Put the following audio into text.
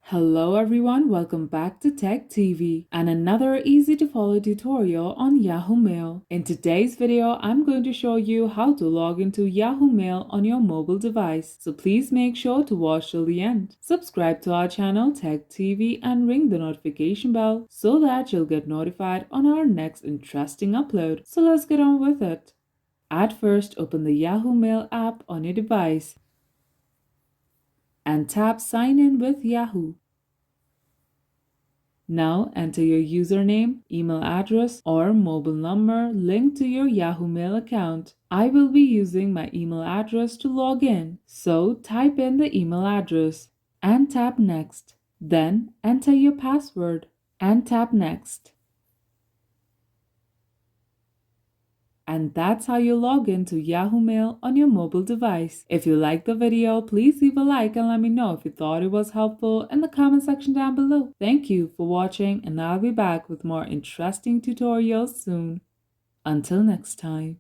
Hello everyone, welcome back to Tech TV and another easy to follow tutorial on Yahoo Mail. In today's video, I'm going to show you how to log into Yahoo Mail on your mobile device. So please make sure to watch till the end. Subscribe to our channel Tech TV and ring the notification bell so that you'll get notified on our next interesting upload. So let's get on with it. At first, open the Yahoo Mail app on your device and tap Sign in with Yahoo. Now enter your username, email address, or mobile number linked to your Yahoo Mail account. I will be using my email address to log in, so type in the email address and tap Next. Then enter your password and tap Next. And that's how you log into Yahoo Mail on your mobile device. If you liked the video, please leave a like and let me know if you thought it was helpful in the comment section down below. Thank you for watching, and I'll be back with more interesting tutorials soon. Until next time.